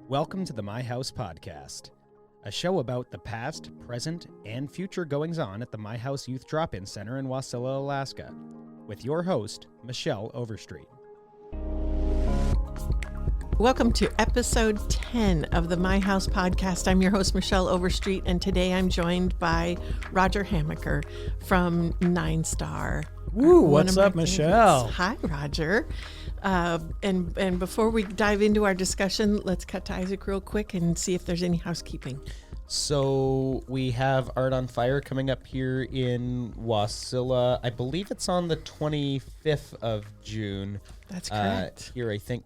Welcome to the My House Podcast, a show about the past, present, and future goings-on at the My House Youth Drop-In Center in Wasilla, Alaska, with your host, Michelle Overstreet. Welcome to episode 10 of the My House Podcast. I'm your host, Michelle Overstreet, and today I'm joined by Roger Hamacher from 9 Star. Woo, what's up, Michelle? Hi, Roger. And before we dive into our discussion, let's cut to Isaac real quick and see if there's any housekeeping. So we have Art on Fire coming up here in Wasilla. I believe it's on the 25th of June. That's correct. Here, I think,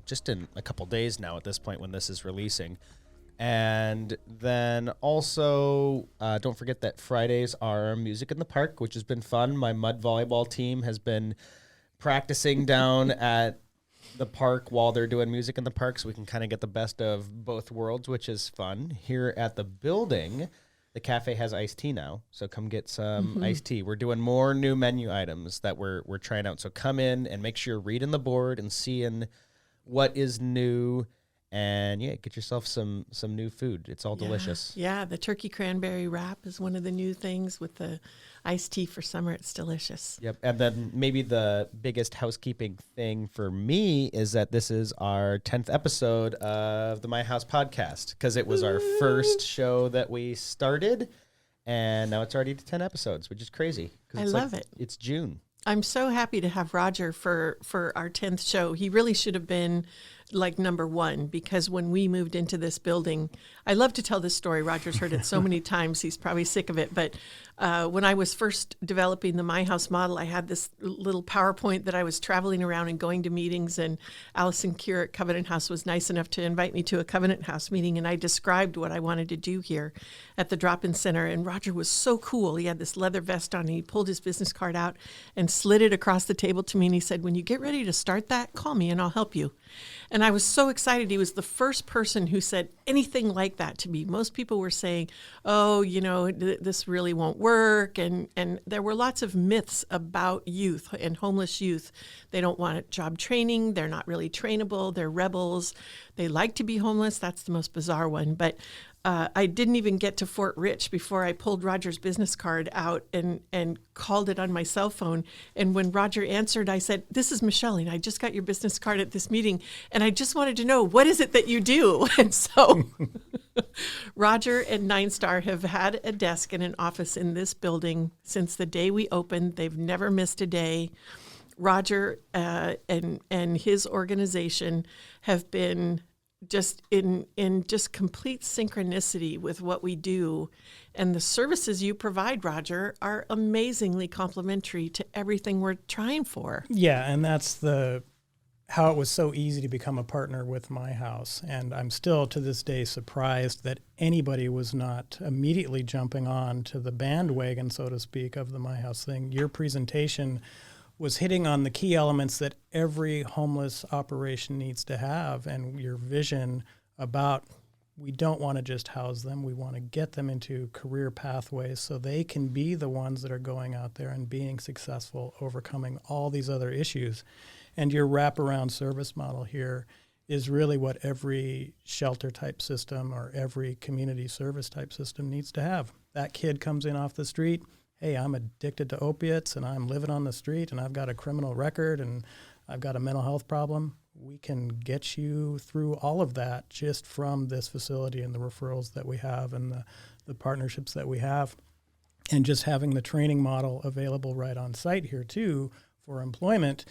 just in a couple days now at this point when this is releasing. And then also, don't forget that Fridays are Music in the Park, which has been fun. My mud volleyball team has been practicing down at the park while they're doing Music in the Park, so we can kind of get the best of both worlds, which is fun. Here at the building, the cafe has iced tea now, so come get some iced tea. We're doing more new menu items that we're trying out, so come in and make sure you're reading the board and seeing what is new. And yeah, get yourself some new food. It's all delicious. Yeah, the turkey cranberry wrap is one of the new things with the iced tea for summer. It's delicious. Yep. And then maybe the biggest housekeeping thing for me is that this is our 10th episode of the My House Podcast, because it was our first show that we started, and now it's already to 10 episodes, which is crazy. I love it. It's June. I'm so happy to have Roger for our 10th show. He really should have been like number one, because when we moved into this building, I love to tell this story. Roger's heard it so many times, he's probably sick of it. But when I was first developing the My House model, I had this little PowerPoint that I was traveling around and going to meetings. And Allison Cure at Covenant House was nice enough to invite me to a Covenant House meeting. And I described what I wanted to do here at the drop-in center. And Roger was so cool. He had this leather vest on. And he pulled his business card out and slid it across the table to me. And he said, "When you get ready to start that, call me and I'll help you." And I was so excited. He was the first person who said anything like that to me. Most people were saying, "Oh, you know, this really won't work." And there were lots of myths about youth and homeless youth. They don't want job training. They're not really trainable. They're rebels. They like to be homeless. That's the most bizarre one. But I didn't even get to Fort Rich before I pulled Roger's business card out and called it on my cell phone. And when Roger answered, I said, "This is Michelle, and I just got your business card at this meeting, and I just wanted to know, what is it that you do?" And so Roger and 9 Star have had a desk and an office in this building since the day we opened. They've never missed a day. Roger and his organization have been just in just complete synchronicity with what we do. And the services you provide, Roger, are amazingly complementary to everything we're trying for. Yeah, and that's how it was so easy to become a partner with My House. And I'm still to this day surprised that anybody was not immediately jumping on to the bandwagon, so to speak, of the My House thing. Your presentation was hitting on the key elements that every homeless operation needs to have, and your vision about, we don't want to just house them, we want to get them into career pathways so they can be the ones that are going out there and being successful, overcoming all these other issues. And your wraparound service model here is really what every shelter type system or every community service type system needs to have. That kid comes in off the street, "Hey, I'm addicted to opiates and I'm living on the street and I've got a criminal record and I've got a mental health problem." We can get you through all of that just from this facility and the referrals that we have and the partnerships that we have. And just having the training model available right on site here too for employment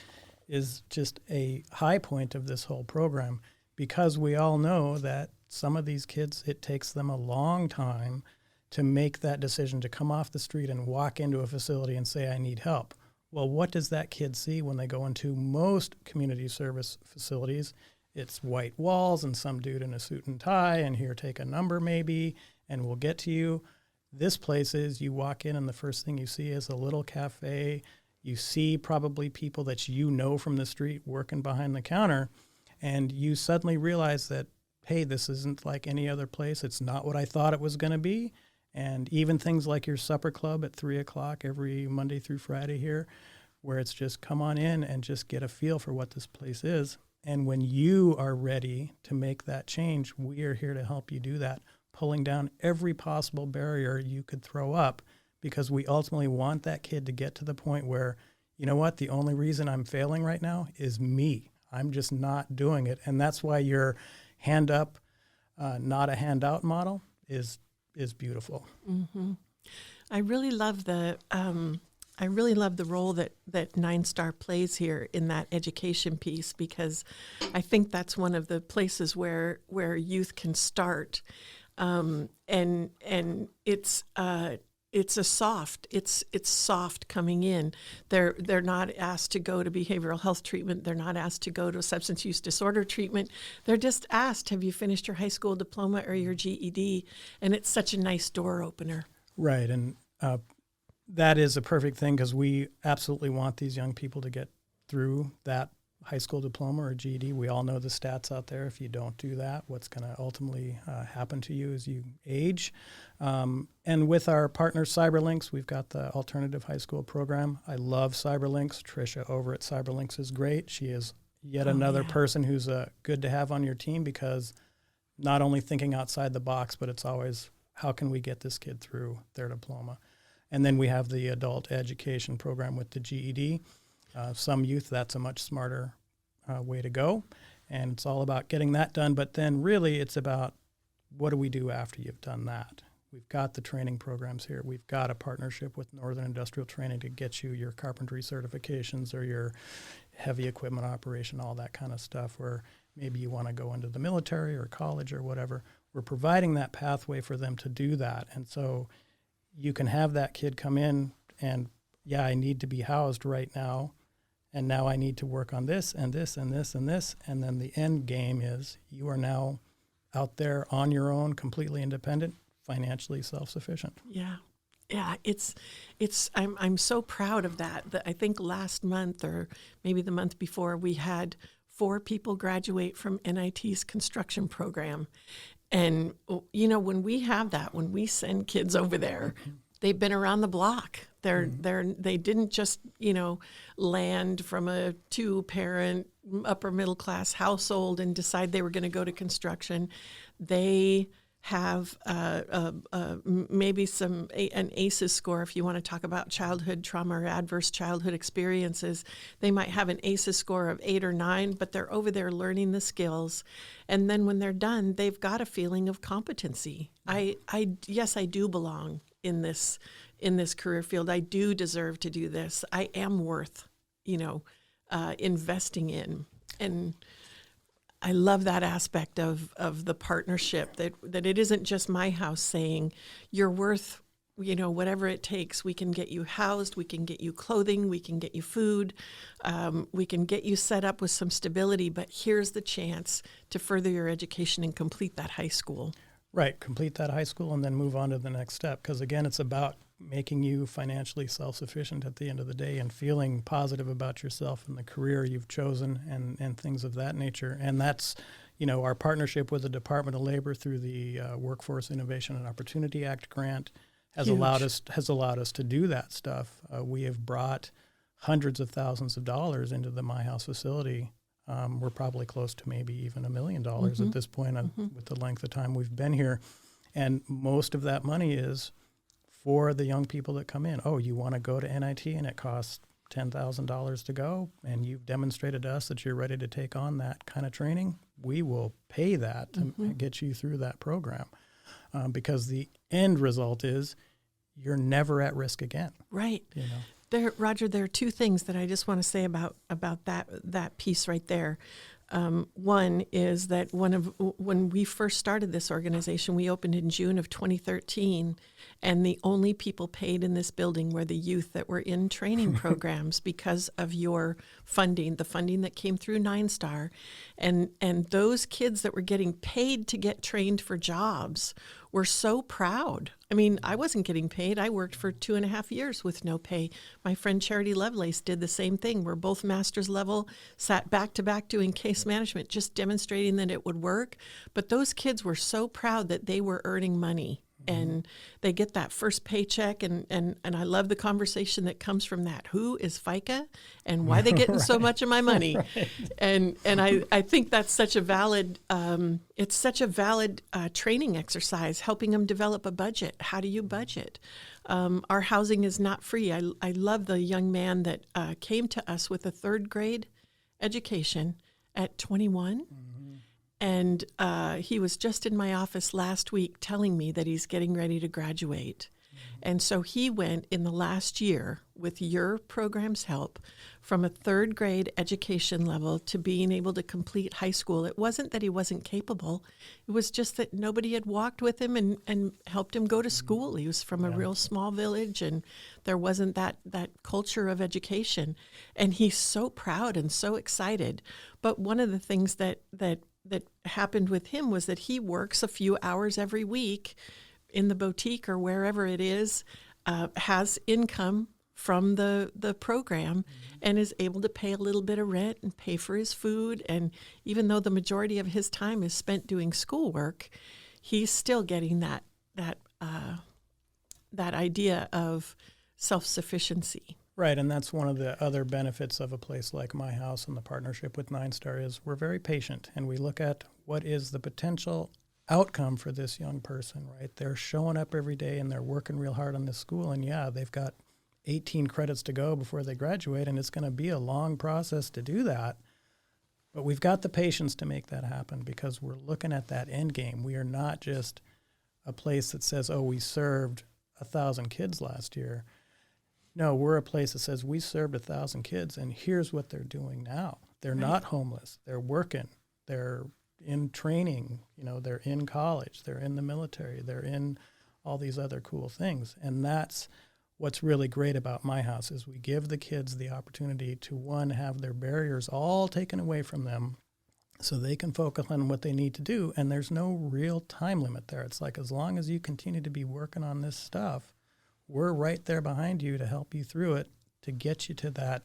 is just a high point of this whole program, because we all know that some of these kids, it takes them a long time to make that decision to come off the street and walk into a facility and say, "I need help." Well, what does that kid see when they go into most community service facilities? It's white walls and some dude in a suit and tie, and here, take a number maybe, and we'll get to you. This place is, you walk in and the first thing you see is a little cafe. You see probably people that you know from the street working behind the counter, and you suddenly realize that, hey, this isn't like any other place. It's not what I thought it was going to be. And even things like your supper club at 3 o'clock every Monday through Friday here, where it's just come on in and just get a feel for what this place is. And when you are ready to make that change, we are here to help you do that, pulling down every possible barrier you could throw up, because we ultimately want that kid to get to the point where, you know what, the only reason I'm failing right now is me. I'm just not doing it. And that's why your hand up, not a handout model is beautiful. Mm-hmm. I really love the role that Nine Star plays here in that education piece, because I think that's one of the places where youth can start, and it's soft coming in. They're not asked to go to behavioral health treatment. They're not asked to go to substance use disorder treatment. They're just asked, have you finished your high school diploma or your GED? And it's such a nice door opener. Right. And that is a perfect thing, because we absolutely want these young people to get through that high school diploma or GED. We all know the stats out there. If you don't do that, what's going to ultimately happen to you as you age. And with our partner CyberLinks, we've got the alternative high school program. I love CyberLinks. Tricia over at CyberLinks is great. She is yet another person who's good to have on your team, because not only thinking outside the box, but it's always, how can we get this kid through their diploma? And then we have the adult education program with the GED. Some youth, that's a much smarter way to go. And it's all about getting that done. But then really it's about, what do we do after you've done that? We've got the training programs here. We've got a partnership with Northern Industrial Training to get you your carpentry certifications or your heavy equipment operation, all that kind of stuff, where maybe you want to go into the military or college or whatever. We're providing that pathway for them to do that. And so you can have that kid come in and, yeah, I need to be housed right now, and now I need to work on this and this and this and this. And then the end game is you are now out there on your own, completely independent, financially self-sufficient. Yeah. Yeah, I'm so proud of that. I think last month, or maybe the month before, we had 4 people graduate from NIT's construction program. And, you know, when we have that, when we send kids over there, they've been around the block. They didn't just, you know, land from a 2-parent upper middle class household and decide they were going to go to construction. They have maybe an ACEs score. If you want to talk about childhood trauma or adverse childhood experiences, they might have an ACEs score of 8 or 9, but they're over there learning the skills. And then when they're done, they've got a feeling of competency. Yes, I do belong in this career field. I do deserve to do this. I am worth, investing in. And I love that aspect of the partnership, that it isn't just my house saying you're worth, whatever it takes. We can get you housed, we can get you clothing, we can get you food, we can get you set up with some stability, but here's the chance to further your education and complete that high school. Right, complete that high school and then move on to the next step. Because again, it's about making you financially self-sufficient at the end of the day and feeling positive about yourself and the career you've chosen and things of that nature. And that's, our partnership with the Department of Labor through the Workforce Innovation and Opportunity Act grant has allowed us to do that stuff. We have brought hundreds of thousands of dollars into the My House facility. We're probably close to maybe even $1 million at this point with the length of time we've been here. And most of that money is for the young people that come in. Oh, you want to go to NIT and it costs $10,000 to go, and you've demonstrated to us that you're ready to take on that kind of training. We will pay that to get you through that program, because the end result is you're never at risk again. Right. Roger, there are 2 things that I just want to say about that piece right there. One is that when we first started this organization, we opened in June of 2013, and the only people paid in this building were the youth that were in training programs because of your funding, the funding that came through 9-Star. And those kids that were getting paid to get trained for jobs were so proud. I mean, I wasn't getting paid. I worked for 2.5 years with no pay. My friend Charity Lovelace did the same thing. We're both master's level, sat back to back doing case management, just demonstrating that it would work. But those kids were so proud that they were earning money and they get that first paycheck, and I love the conversation that comes from that. Who is FICA, and why they getting so much of my money? Right. And I think that's such a valid it's such a valid training exercise, helping them develop a budget. How do you budget? Our housing is not free. I love the young man that came to us with a third grade education at 21. And he was just in my office last week telling me that he's getting ready to graduate. And so he went in the last year, with your program's help, from a third grade education level to being able to complete high school. It wasn't that he wasn't capable. It was just that nobody had walked with him and helped him go to school. He was from a real small village, and there wasn't that culture of education. And he's so proud and so excited. But one of the things that happened with him was that he works a few hours every week in the boutique or wherever it is, has income from the program, and is able to pay a little bit of rent and pay for his food. And even though the majority of his time is spent doing schoolwork, he's still getting that idea of self-sufficiency. Right, and that's one of the other benefits of a place like my house and the partnership with 9 Star is we're very patient, and we look at what is the potential outcome for this young person, right? They're showing up every day and they're working real hard on this school, and they've got 18 credits to go before they graduate, and it's going to be a long process to do that. But we've got the patience to make that happen because we're looking at that end game. We are not just a place that says, oh, we served 1,000 kids last year. No, we're a place that says we served 1,000 kids, and here's what they're doing now. They're not homeless. They're working. They're in training. They're in college. They're in the military. They're in all these other cool things. And that's what's really great about my house is we give the kids the opportunity to, one, have their barriers all taken away from them so they can focus on what they need to do. And there's no real time limit there. It's like as long as you continue to be working on this stuff, we're right there behind you to help you through it, to get you to that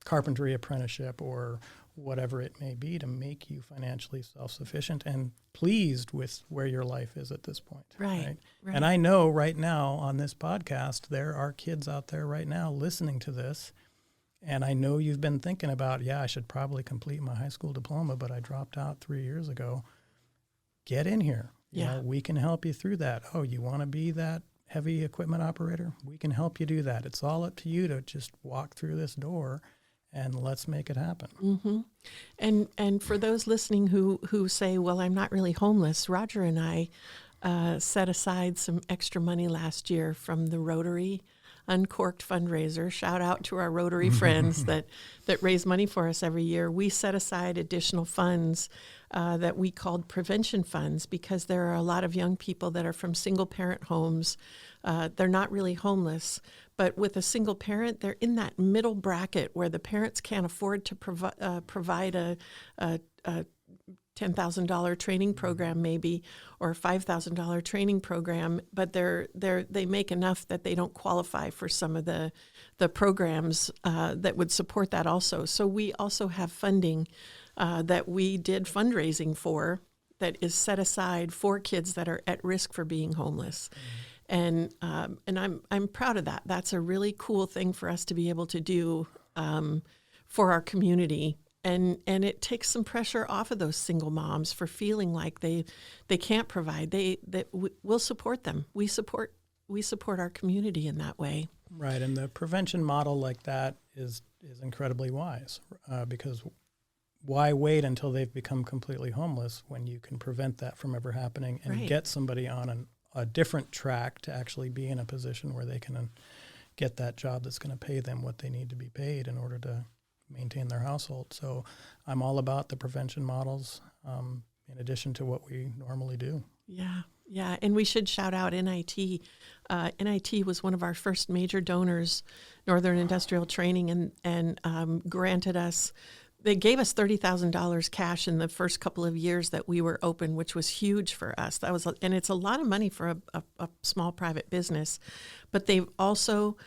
carpentry apprenticeship or whatever it may be, to make you financially self-sufficient and pleased with where your life is at this point. Right. And I know right now on this podcast, there are kids out there right now listening to this, and I know you've been thinking about, I should probably complete my high school diploma, but I dropped out 3 years ago. Get in here. You know, we can help you through that. Oh, you want to be that heavy equipment operator? We can help you do that. It's all up to you to just walk through this door and let's make it happen. Mm-hmm. And for those listening who say, well, I'm not really homeless, Roger and I set aside some extra money last year from the Rotary Uncorked fundraiser. Shout out to our Rotary friends that raise money for us every year. We set aside additional funds that we called prevention funds because there are a lot of young people that are from single parent homes. They're not really homeless, but with a single parent, they're in that middle bracket where the parents can't afford to provide a $10,000 training program maybe, or a $5,000 training program, but they make enough that they don't qualify for some of the programs that would support that also. So we also have funding that we did fundraising for that is set aside for kids that are at risk for being homeless. And I'm proud of that. That's a really cool thing for us to be able to do for our community. And it takes some pressure off of those single moms for feeling like they can't provide. We'll support them. We support our community in that way. Right, and the prevention model like that is incredibly wise because why wait until they've become completely homeless when you can prevent that from ever happening and get somebody on a different track to actually be in a position where they can get that job that's going to pay them what they need to be paid in order to maintain their household. So I'm all about the prevention models in addition to what we normally do. Yeah. And we should shout out NIT. NIT was one of our first major donors, Northern Industrial Training, and granted us, they gave us $30,000 cash in the first couple of years that we were open, which was huge for us. And it's a lot of money for a small private business. But they've also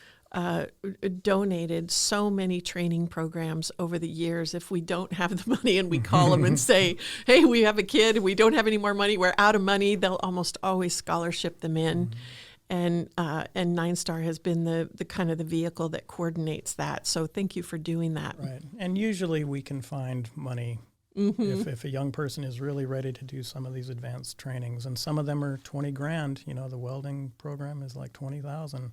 donated so many training programs over the years. If we don't have the money and we call them and say, hey, we have a kid, we don't have any more money, we're out of money, they'll almost always scholarship them in. And Nine Star has been the kind of the vehicle that coordinates that. So thank you for doing that. Right. And usually we can find money if a young person is really ready to do some of these advanced trainings. And some of them are 20 grand. You know, the welding program is like 20,000.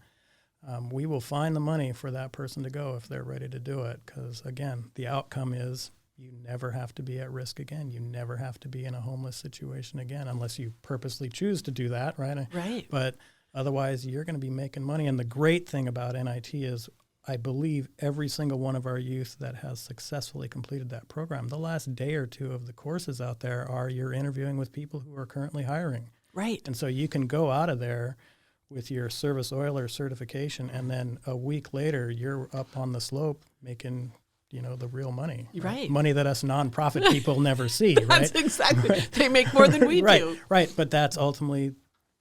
We will find the money for that person to go if they're ready to do it. Because, again, the outcome is you never have to be at risk again. You never have to be in a homeless situation again, unless you purposely choose to do that, right? Right. But otherwise, you're going to be making money. And the great thing about NIT is I believe every single one of our youth that has successfully completed that program, the last day or two of the courses out there are you're interviewing with people who are currently hiring. Right. And so you can go out of there with your service oiler certification, and then a week later, you're up on the slope making, you know, the real money. Right. Money that us nonprofit people never see, right? That's exactly. Right. They make more than we right, do. Right. But that's ultimately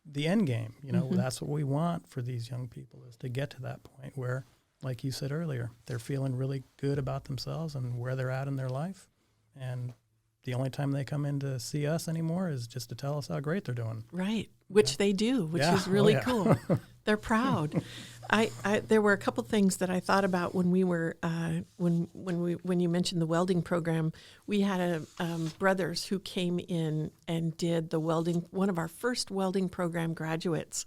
the end game. You know, that's what we want for these young people, is to get to that point where, like you said earlier, they're feeling really good about themselves and where they're at in their life. And the only time they come in to see us anymore is just to tell us how great they're doing. Right, which they do, which Yeah. is really Oh, yeah. cool. They're proud. There were a couple things that I thought about when we were when you mentioned the welding program. We had brothers who came in and did the welding. One of our first welding program graduates,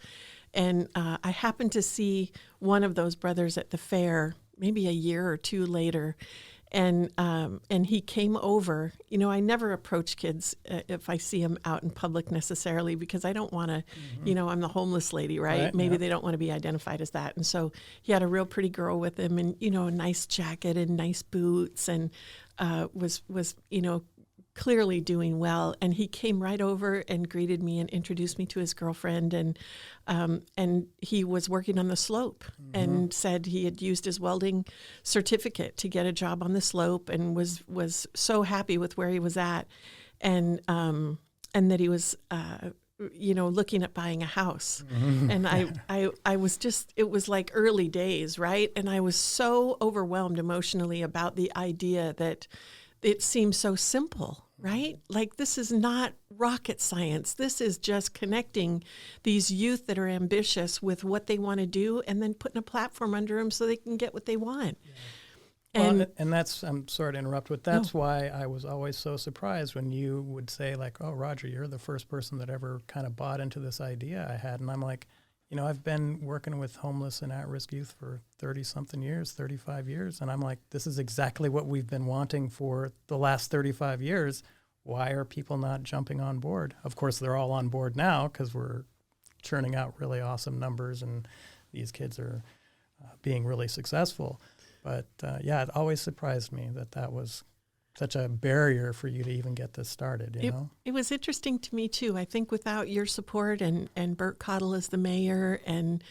and I happened to see one of those brothers at the fair maybe a year or two later. And he came over. You know, I never approach kids if I see them out in public necessarily, because I don't want to, you know, I'm the homeless lady, right? Maybe they don't want to be identified as that. And so he had a real pretty girl with him, and, you know, a nice jacket and nice boots, and was you know, clearly doing well. And he came right over and greeted me and introduced me to his girlfriend. And he was working on the slope and said he had used his welding certificate to get a job on the slope, and was so happy with where he was at. And that he was, you know, looking at buying a house. And I was just, it was like early days, right? And I was so overwhelmed emotionally about the idea that it seems so simple, right? Like, this is not rocket science. This is just connecting these youth that are ambitious with what they want to do, and then putting a platform under them so they can get what they want. Yeah. And that's, I'm sorry to interrupt, but that's why I was always so surprised when you would say, like, oh, Roger, you're the first person that ever kind of bought into this idea I had. And I'm like, you know, I've been working with homeless and at-risk youth for 30-something years, 35 years, and I'm like, this is exactly what we've been wanting for the last 35 years. Why are people not jumping on board? Of course, they're all on board now because we're churning out really awesome numbers, and these kids are being really successful. But, yeah, it always surprised me that was such a barrier for you to even get this started, you know? It was interesting to me, too. I think without your support and Bert Cottle as the mayor and,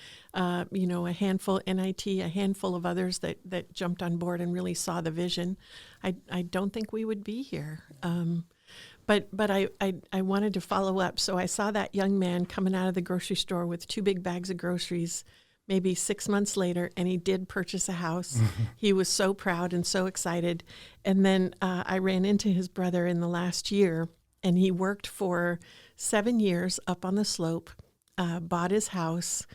you know, a handful, NIT, a handful of others that jumped on board and really saw the vision, I don't think we would be here. But I wanted to follow up. So I saw that young man coming out of the grocery store with 2 big bags of groceries, maybe 6 months later, and he did purchase a house. He was so proud and so excited. And then I ran into his brother in the last year, and he worked for 7 years up on the slope, bought his house,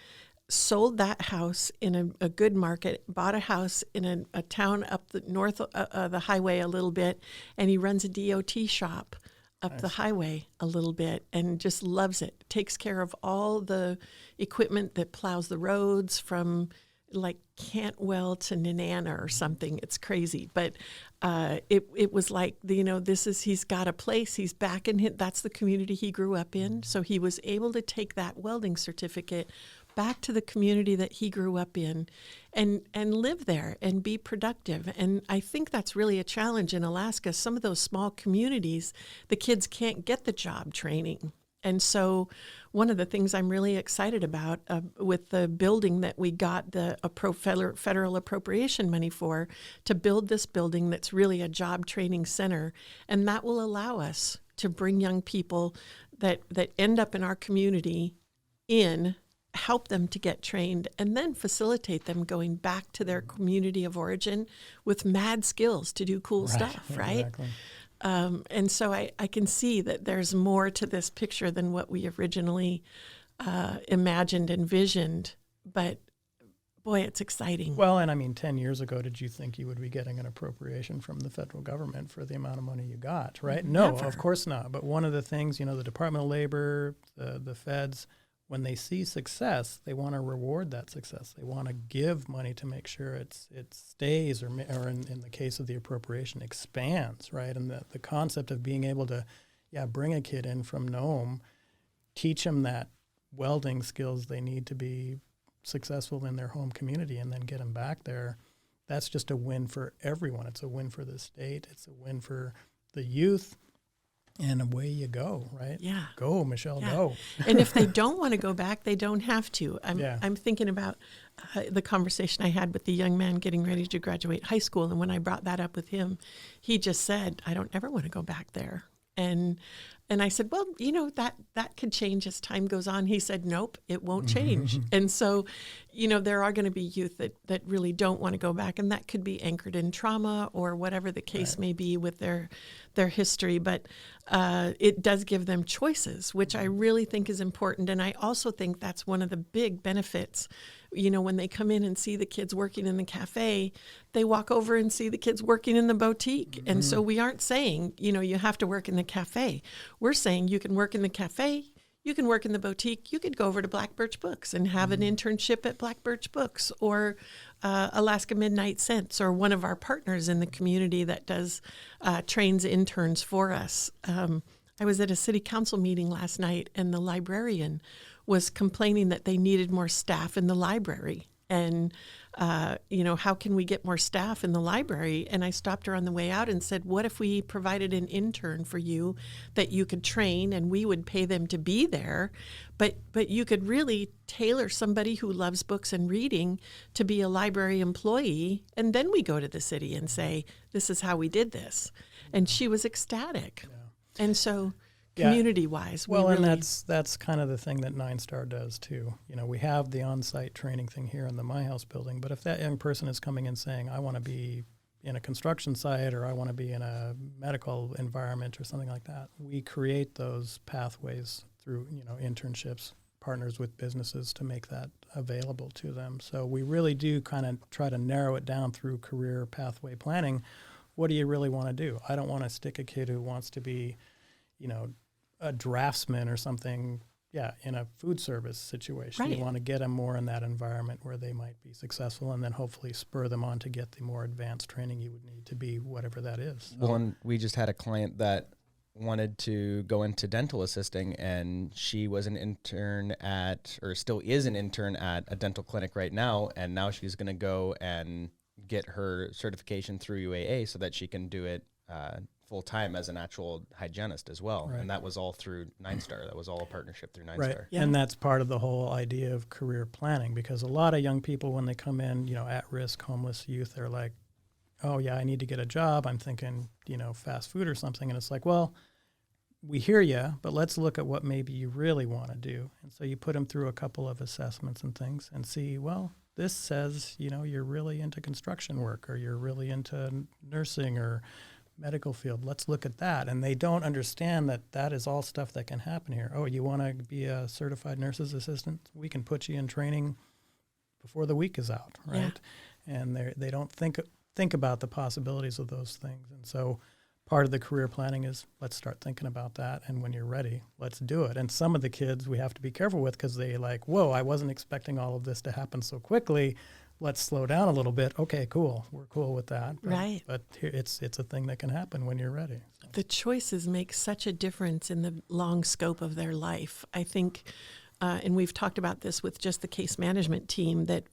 sold that house in a good market, bought a house in a town up the north of the highway a little bit, and he runs a DOT shop up the highway a little bit and just loves it. Takes care of all the equipment that plows the roads from like Cantwell to Nenana or something. It's crazy. But it was like, you know, he's got a place. He's back in that's the community he grew up in. So he was able to take that welding certificate back to the community that he grew up in and live there and be productive. And I think that's really a challenge in Alaska. Some of those small communities, the kids can't get the job training. And so one of the things I'm really excited about with the building that we got the federal appropriation money for, to build this building that's really a job training center, and that will allow us to bring young people that end up in our community in help them to get trained, and then facilitate them going back to their community of origin with mad skills to do cool stuff, right? Exactly. And so I can see that there's more to this picture than what we originally imagined, envisioned, but boy, it's exciting. Well, and I mean, 10 years ago, did you think you would be getting an appropriation from the federal government for the amount of money you got, right? No, Never. of course not. But one of the things, the Department of Labor, the feds, when they see success, they want to reward that success. They want to give money to make sure it stays, or in the case of the appropriation, expands, right? And the concept of being able to, bring a kid in from Nome, teach them that welding skills they need to be successful in their home community, and then get them back there, that's just a win for everyone. It's a win for the state. It's a win for the youth. And away you go, right? Yeah. Go, Michelle, Yeah. go. And if they don't want to go back, they don't have to. Yeah. I'm thinking about the conversation I had with the young man getting ready to graduate high school. And when I brought that up with him, he just said, I don't ever want to go back there. And I said, well, that could change as time goes on. He said, nope, it won't change. And so, there are going to be youth that really don't want to go back, and that could be anchored in trauma or whatever the case may be with their history. But it does give them choices, which I really think is important. And I also think that's one of the big benefits. When they come in and see the kids working in the cafe, they walk over and see the kids working in the boutique. And so we aren't saying, you have to work in the cafe. We're saying you can work in the cafe, you can work in the boutique, you could go over to Black Birch Books and have an internship at Black Birch Books, or Alaska Midnight Scents, or one of our partners in the community that does trains interns for us. I was at a city council meeting last night, and the librarian was complaining that they needed more staff in the library. And, how can we get more staff in the library? And I stopped her on the way out and said, what if we provided an intern for you that you could train, and we would pay them to be there, but you could really tailor somebody who loves books and reading to be a library employee, and then we go to the city and say, this is how we did this. And she was ecstatic. Yeah. And so community-wise, well, we really... and that's kind of the thing that Nine Star does too. We have the on-site training thing here in the My House building, but if that young person is coming in saying, I want to be in a construction site, or I want to be in a medical environment or something like that, we create those pathways through, internships, partners with businesses to make that available to them. So we really do kind of try to narrow it down through career pathway planning. What do you really want to do? I don't want to stick a kid who wants to be, a draftsman or something, in a food service situation. Right. You want to get them more in that environment where they might be successful, and then hopefully spur them on to get the more advanced training you would need to be whatever that is. Well, and we just had a client that wanted to go into dental assisting, and she was an intern or still is an intern at a dental clinic right now, and now she's going to go and get her certification through UAA so that she can do it full-time as an actual hygienist as well. Right. And that was all through Nine Star. That was all a partnership through Nine Right. Star. Yeah. And that's part of the whole idea of career planning, because a lot of young people, when they come in, at-risk homeless youth, they're like, oh, yeah, I need to get a job. I'm thinking, fast food or something. And it's like, well, we hear you, but let's look at what maybe you really want to do. And so you put them through a couple of assessments and things and see, well, this says, you're really into construction work, or you're really into nursing or medical field. Let's look at that. And they don't understand that is all stuff that can happen here. Oh, you want to be a certified nurse's assistant? We can put you in training before the week is out, right? Yeah. And they don't think about the possibilities of those things. And so part of the career planning is, let's start thinking about that. And when you're ready, let's do it. And some of the kids we have to be careful with, because they like, whoa, I wasn't expecting all of this to happen so quickly. Let's slow down a little bit. Okay, cool. We're cool with that. Right. But it's a thing that can happen when you're ready. The choices make such a difference in the long scope of their life. I think, and we've talked about this with just the case management team, that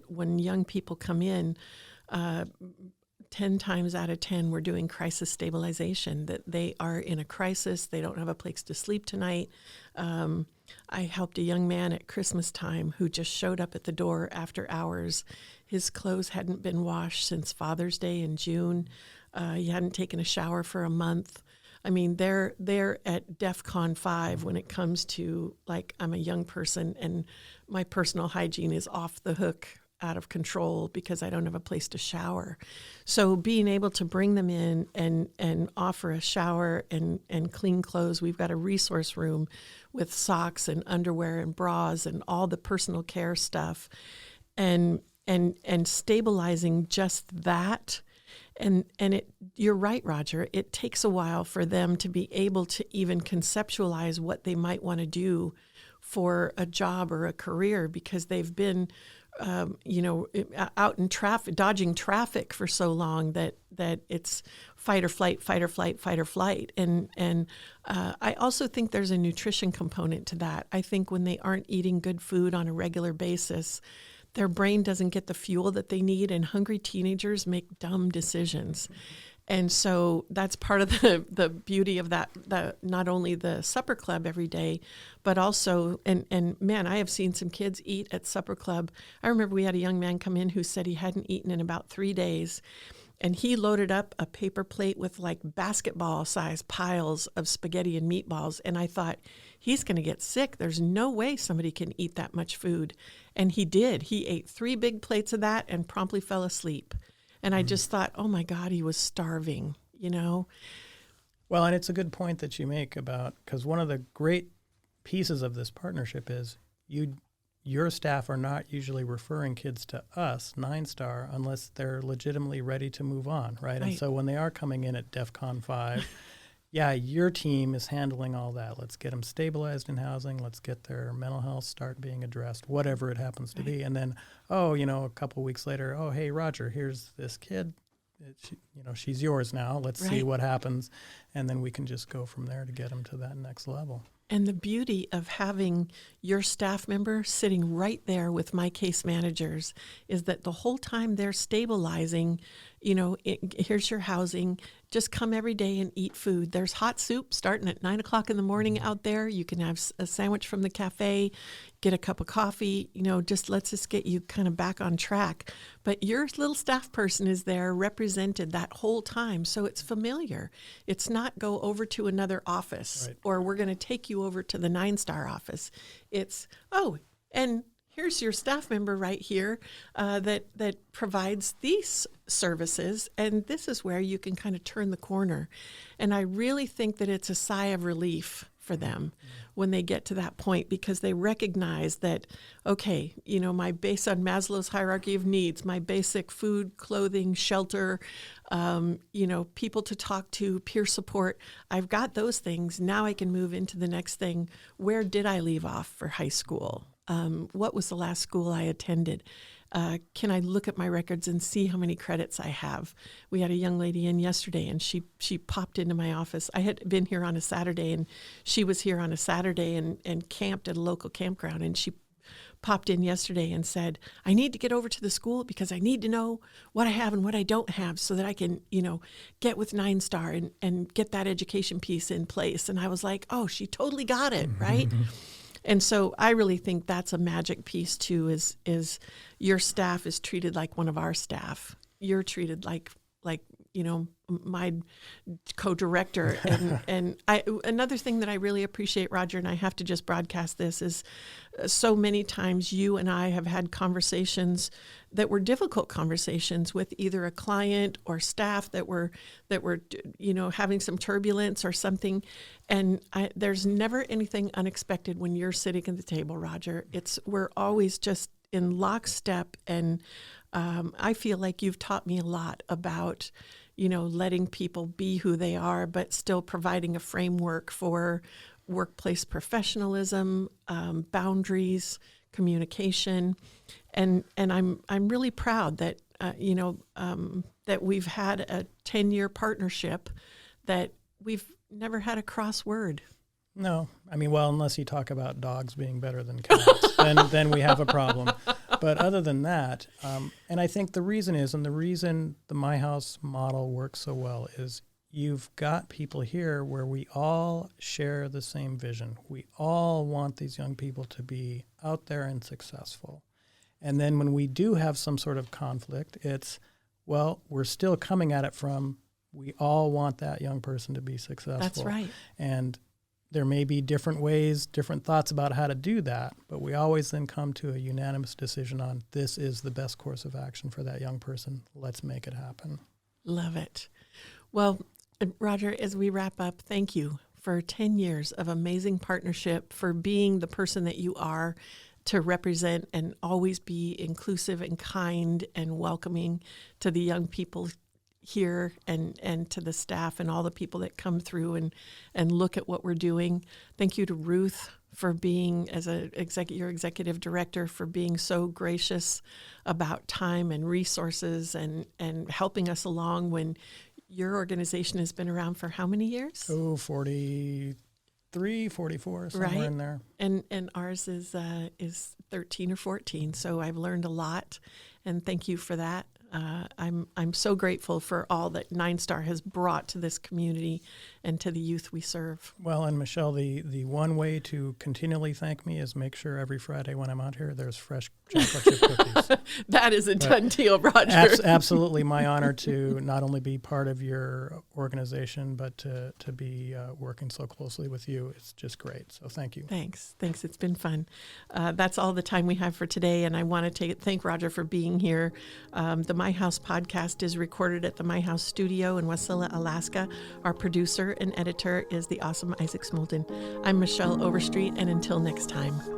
when young people come in, 10 times out of 10, we're doing crisis stabilization, that they are in a crisis. They don't have a place to sleep tonight. I helped a young man at Christmas time who just showed up at the door after hours. His clothes hadn't been washed since Father's Day in June. He hadn't taken a shower for a month. I mean, they're at DEFCON 5 when it comes to, like, I'm a young person and my personal hygiene is off the hook, out of control because I don't have a place to shower. So being able to bring them in and offer a shower and clean clothes, we've got a resource room with socks and underwear and bras and all the personal care stuff, and stabilizing just that. And you're right, Roger, it takes a while for them to be able to even conceptualize what they might want to do for a job or a career, because they've been out in traffic, dodging traffic for so long that it's fight or flight, fight or flight, fight or flight. And I also think there's a nutrition component to that. I think when they aren't eating good food on a regular basis, their brain doesn't get the fuel that they need, and hungry teenagers make dumb decisions. And so that's part of the beauty of that, not only the supper club every day, but also, and man, I have seen some kids eat at supper club. I remember we had a young man come in who said he hadn't eaten in about 3 days, and he loaded up a paper plate with like basketball-sized piles of spaghetti and meatballs, and I thought, he's going to get sick. There's no way somebody can eat that much food. And he did. He ate 3 big plates of that and promptly fell asleep. And I just thought, oh my God, he was starving, you know? Well, and it's a good point that you make about, because one of the great pieces of this partnership is your staff are not usually referring kids to us, 9-Star, unless they're legitimately ready to move on, right? And so when they are coming in at DEFCON 5, yeah, your team is handling all that. Let's get them stabilized in housing. Let's get their mental health start being addressed, whatever it happens to be. And then, a couple weeks later, oh, hey, Roger, here's this kid. She's yours now. Let's see what happens. And then we can just go from there to get them to that next level. And the beauty of having your staff member sitting right there with my case managers is that the whole time they're stabilizing, here's your housing, just come every day and eat food. There's hot soup starting at 9 o'clock in the morning out there. You can have a sandwich from the cafe, get a cup of coffee, let's just get you kind of back on track. But your little staff person is there represented that whole time. So it's familiar. It's not go over to another office or we're going to take you over to the 9-Star office. It's, and here's your staff member right here that provides these services, and this is where you can kind of turn the corner. And I really think that it's a sigh of relief for them when they get to that point, because they recognize that, okay, based on Maslow's hierarchy of needs, my basic food, clothing, shelter, people to talk to, peer support, I've got those things. Now I can move into the next thing. Where did I leave off for high school? What was the last school I attended? Can I look at my records and see how many credits I have? We had a young lady in yesterday, and she popped into my office. I had been here on a Saturday, and she was here on a Saturday and camped at a local campground, and she popped in yesterday and said, I need to get over to the school because I need to know what I have and what I don't have so that I can, get with 9-Star and get that education piece in place. And I was like, oh, she totally got it, right? And so I really think that's a magic piece too, is your staff is treated like one of our staff. You're treated like my co-director. And another thing that I really appreciate, Roger, and I have to just broadcast this, is so many times you and I have had conversations that were difficult conversations with either a client or staff that were having some turbulence or something. And there's never anything unexpected when you're sitting at the table, Roger. We're always just in lockstep. And I feel like you've taught me a lot about, letting people be who they are, but still providing a framework for workplace professionalism, boundaries, communication. And I'm really proud that, that we've had a 10-year partnership, that we've never had a cross word. No, unless you talk about dogs being better than cats, then we have a problem. But other than that, and I think the reason the My House model works so well is you've got people here where we all share the same vision. We all want these young people to be out there and successful. And then when we do have some sort of conflict, it's, we're still coming at it from We all want that young person to be successful. That's right. And there may be different ways, different thoughts about how to do that, but we always then come to a unanimous decision on this is the best course of action for that young person. Let's make it happen. Love it. Well, Roger, as we wrap up, thank you for 10 years of amazing partnership, for being the person that you are, to represent and always be inclusive and kind and welcoming to the young people here, and to the staff and all the people that come through and look at what we're doing. Thank you to Ruth for being, as your executive director, for being so gracious about time and resources and helping us along when your organization has been around for how many years? 43, 44, somewhere right? in there. And ours is 13 or 14. So I've learned a lot, and thank you for that. I'm so grateful for all that Nine Star has brought to this community and to the youth we serve. Well, and Michelle, the one way to continually thank me is make sure every Friday when I'm out here there's fresh chocolate chip cookies. That is a done deal, Roger. Absolutely my honor to not only be part of your organization, but to be working so closely with you. It's just great. So thank you. Thanks. It's been fun. That's all the time we have for today, and I want to thank Roger for being here. The My House podcast is recorded at the My House studio in Wasilla, Alaska. Our producer and editor is the awesome Isaac Smolden. I'm Michelle Overstreet, and until next time.